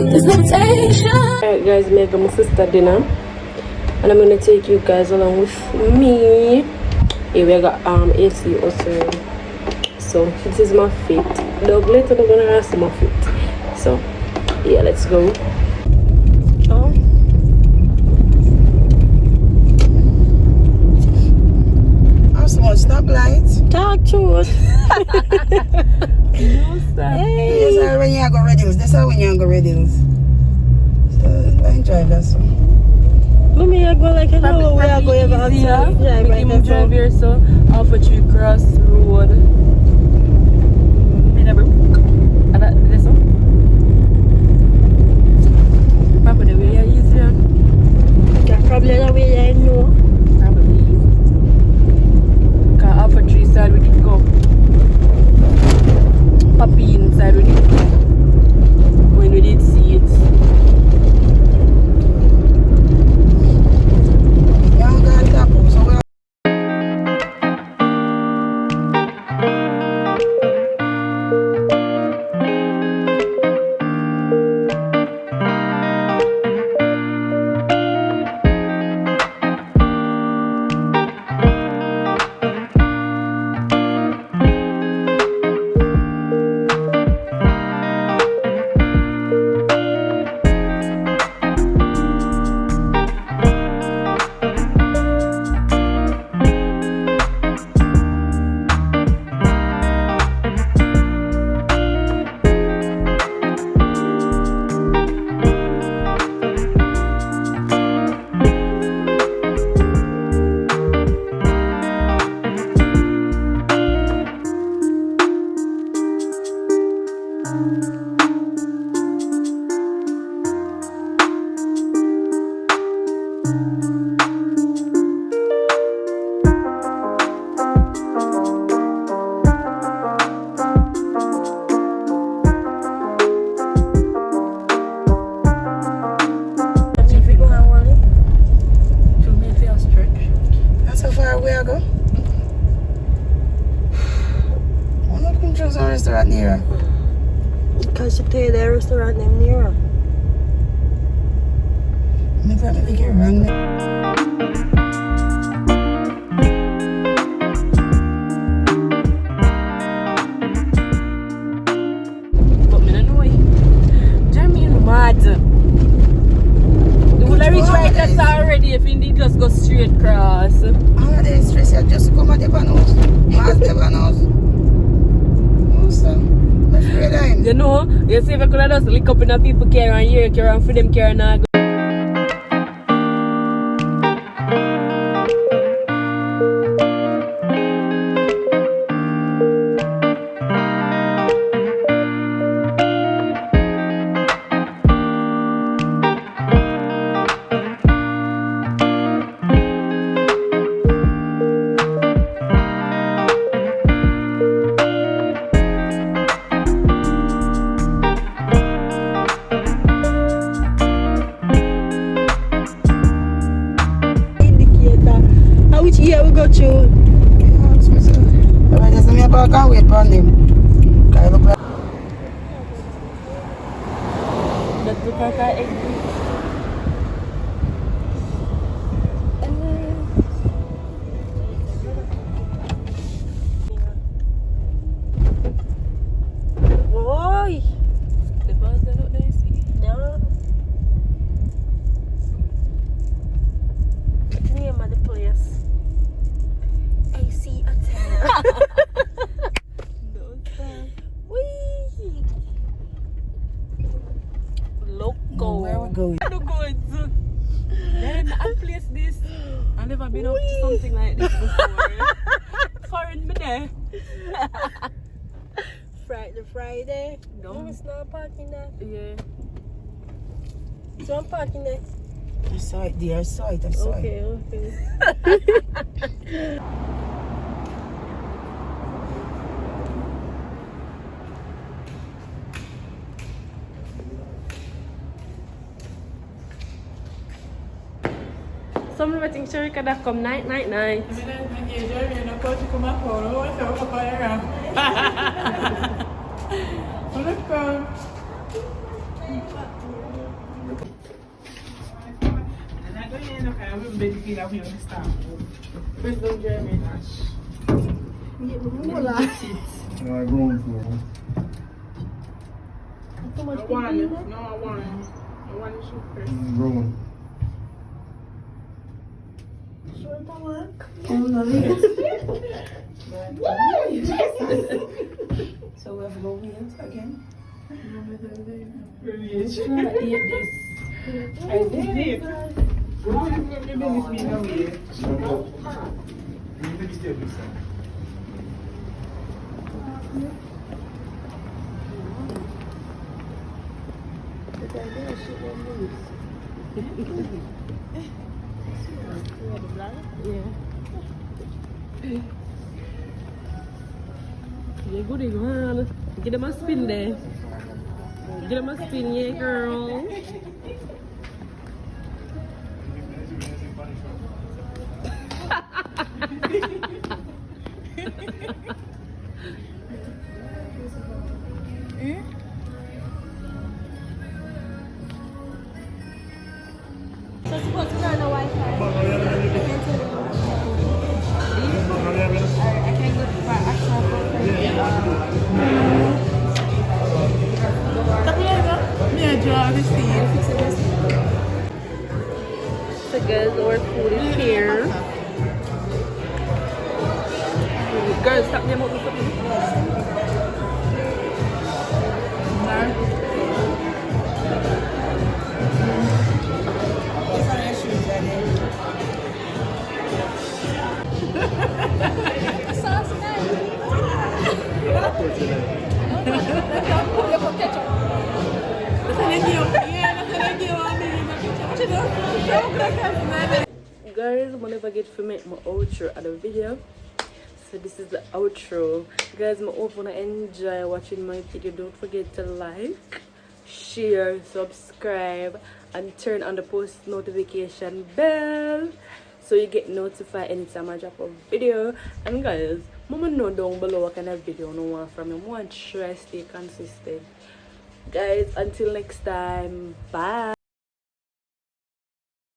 There's no tension. Alright guys, I'm making my sister dinner and I'm gonna take you guys along with me. Here we got AC also. So this is my feet. Later they're gonna ask my feet. So yeah, let's go. Oh. So much stoplights. Talk to us. No stop. Hey. This is when you go Reddings. This is when you go Reddings. So I enjoy that so. Mommy, I go like I know where I go ever outside. Yeah, make him drive here so off a tree cross road. Me never. This one. Probably the way I use it. Yeah, probably the way I know. Probably. Cause off a tree side we did go. Puppy inside we did go. When we did see it. Restaurant near her. Because she pay the restaurant name near her. Maybe I make it wrong. But me don't know why. Jeremy is mad. The whole reach right that's already if indeed just go straight across. All of the stress you just come at the panos. Mass the panos. You know, you see if I could have just lick up in a people care and here care and for them care and all. Yeah, we got you. I just me about can wait for them. Can I look like That's because I agree. Boy, the bus they look nice. Yeah. What's the name of the place? AC Hotel. No time. Wee. Loco. where we going? No good. Then I place this. I've never been up to something like this before. Foreign me there. Friday. No. It's not parking there. Yeah. So I'm parking there. I saw it there, I saw it. Okay. Some of the things Sherry could have come night. No, I grown for them. Growing. So we have to go wait again. Yeah, goody girl. Get them a spin there. Get them a spin, yeah, girl. So supposed to turn the Wi-Fi. I can go for actual So guys, our food is here. Girls, stop them up with something. Guys, I'm never get to make my outro at the video. So this is the outro. Guys, I hope you enjoy watching my video. Don't forget to like, share, subscribe, and turn on the post notification bell so you get notified anytime I drop a video. And guys, mama know down below what kind of video you want from me. I want to try stay consistent. Guys, until next time, bye.